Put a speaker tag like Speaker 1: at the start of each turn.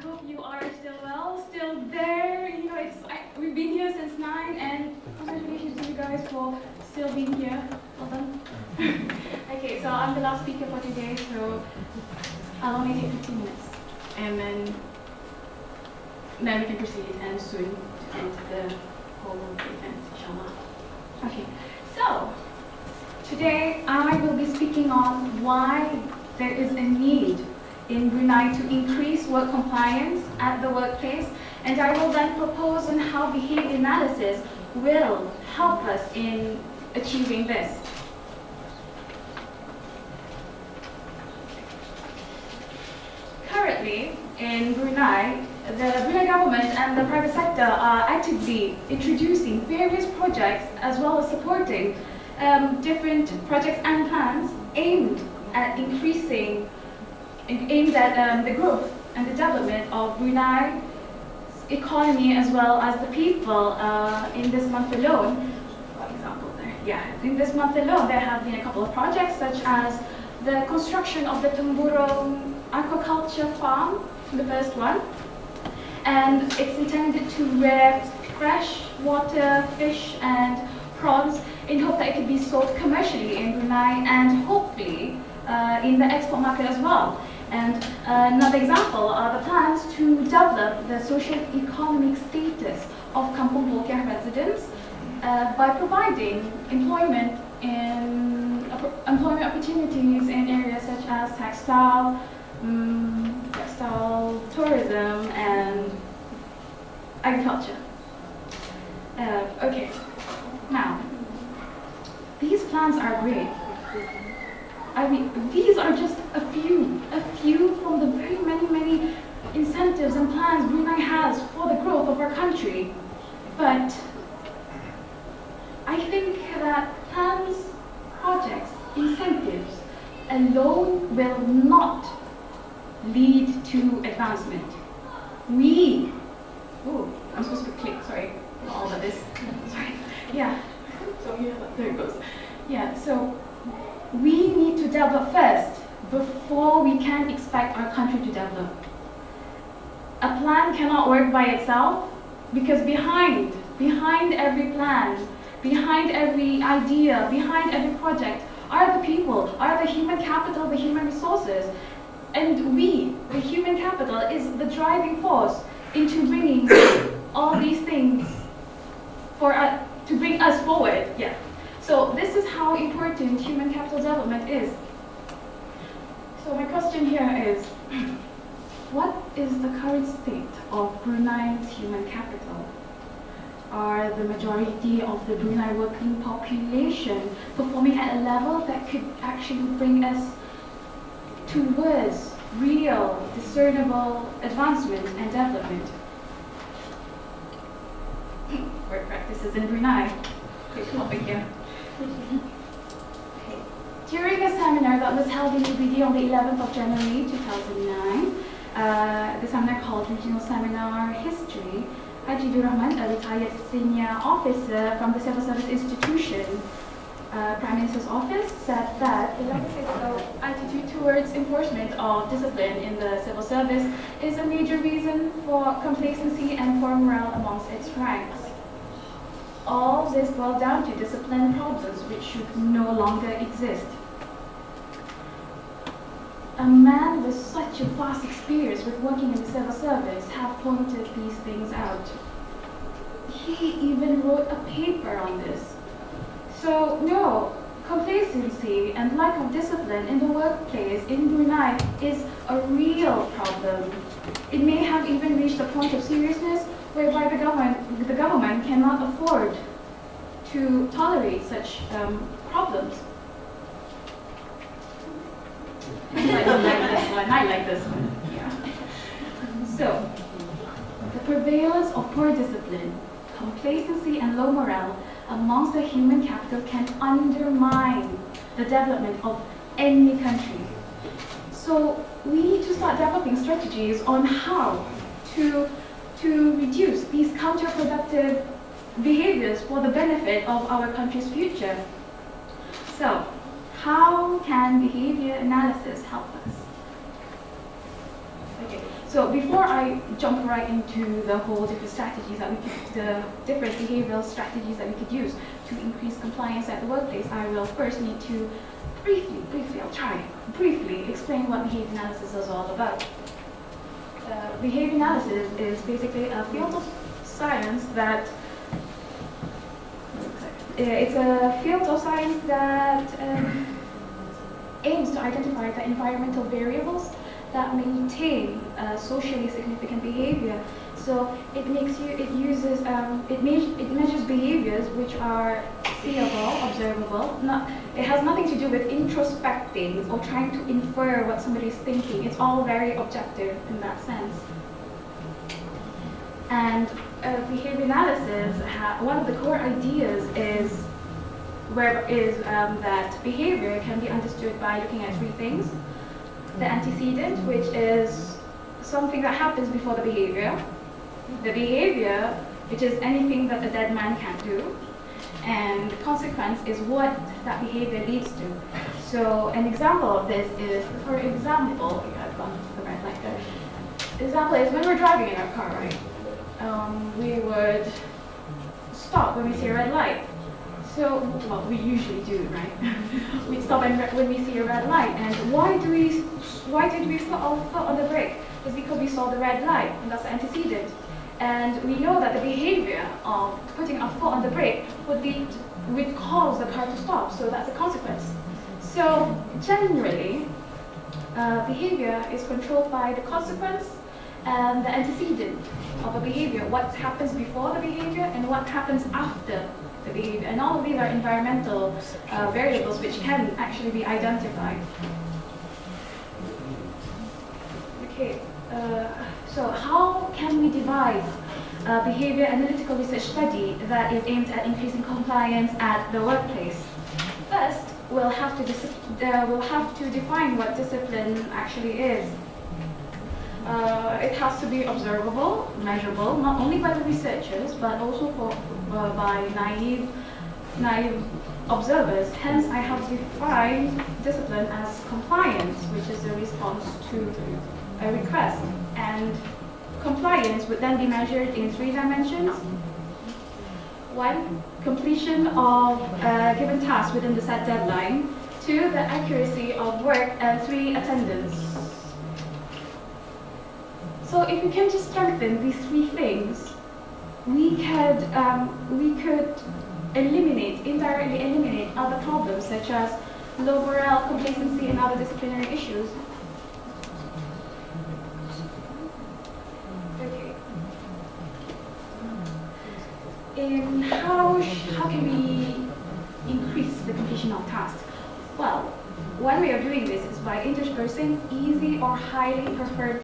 Speaker 1: hope you are still well, still there. You know, we've been here since 9, and congratulations to you guys for still being here. Well done. Okay, so I'm the last speaker for today, so I'll only take 15 minutes, and then we can proceed and soon to end the whole event, inshallah. Okay, so today I will be speaking on why there is a need in Brunei to increase work compliance at the workplace, and I will then propose on how behavior analysis will help us in achieving this. Currently, in Brunei, the Brunei government and the private sector are actively introducing various projects as well as supporting different projects and plans aimed at the growth and the development of Brunei's economy as well as the people. In this month alone, for example, in this month alone, there have been a couple of projects such as the construction of the Temburong aquaculture farm, the first one, and it's intended to rear fresh water fish and prawns in hope that it could be sold commercially in Brunei and hopefully in the export market as well. And another example are the plans to develop the socio-economic status of Kampung Bolkiah residents by providing employment opportunities in areas such as textile tourism, and agriculture. Okay, now these plans are great. I mean, these are just a few from the very many incentives and plans Brunei has for the growth of our country. But I think that plans, projects, incentives alone will not lead to advancement. I'm supposed to click, sorry, all of this. Sorry, yeah. So yeah, there it goes. Yeah, so we need to develop first before we can expect our country to develop. A plan cannot work by itself because behind every plan, behind every idea, behind every project are the people, are the human capital, the human resources. And we, the human capital, is the driving force into bringing all these things to bring us forward. Yeah. So this is how important human capital development is. So my question here is, what is the current state of Brunei's human capital? Are the majority of the Brunei working population performing at a level that could actually bring us towards real, discernible advancement and development? Work practices in Brunei. Big topic here. During a seminar that was held in UBD on the 11th of January 2009, the seminar called Regional Seminar History, Haji Dur Rahman, a retired senior officer from the Civil Service Institution, Prime Minister's Office, said that the lackadaisical attitude towards enforcement of discipline in the civil service is a major reason for complacency and poor morale amongst its ranks. All this boiled down to discipline problems which should no longer exist. A man with such a vast experience with working in the civil service have pointed these things out. He even wrote a paper on this. So no, complacency and lack of discipline in the workplace in Brunei is a real problem. It may have even reached a point of seriousness whereby the government cannot afford to tolerate such problems. I like this one. Yeah. So, the prevalence of poor discipline, complacency, and low morale amongst the human capital can undermine the development of any country. So, we need to start developing strategies on how to reduce these counterproductive behaviors for the benefit of our country's future. So, how can behavior analysis help us? Okay, So before I jump right into the whole different strategies that the different behavioral strategies that we could use to increase compliance at the workplace, I will first need to briefly explain what behavior analysis is all about. Behavior analysis is basically a field of science that aims to identify the environmental variables that maintain socially significant behavior. So it measures behaviors which are seeable, observable. It has nothing to do with introspecting or trying to infer what somebody is thinking. It's all very objective in that sense. And behavior analysis, one of the core ideas is that behavior can be understood by looking at three things. The antecedent, which is something that happens before the behavior. The behavior, which is anything that a dead man can't do. And the consequence is what that behavior leads to. So an example of this is, for example, I've gone to the red light there. Example is when we're driving in our car, right? We would stop when we see a red light. So, well, we usually do, right? We'd stop when we see a red light. And why did we put our foot on the brake? It's because we saw the red light, and that's the antecedent. And we know that the behavior of putting our foot on the brake would cause the car to stop, so that's a consequence. So generally, behavior is controlled by the consequence and the antecedent of a behavior, what happens before the behavior and what happens after the behavior. And all of these are environmental variables which can actually be identified. Okay. So how can we devise a behavior analytical research study that is aimed at increasing compliance at the workplace? First, we'll have to define what discipline actually is. It has to be observable, measurable, not only by the researchers, but also by naive observers. Hence, I have defined discipline as compliance, which is a response to a request. And compliance would then be measured in 3 dimensions. 1, completion of a given task within the set deadline. 2, the accuracy of work. And 3, attendance. So if we can just strengthen these 3 things, we could indirectly eliminate other problems such as low morale, complacency, and other disciplinary issues. How can we increase the completion of tasks? Well, one way of doing this is by interspersing easy or highly preferred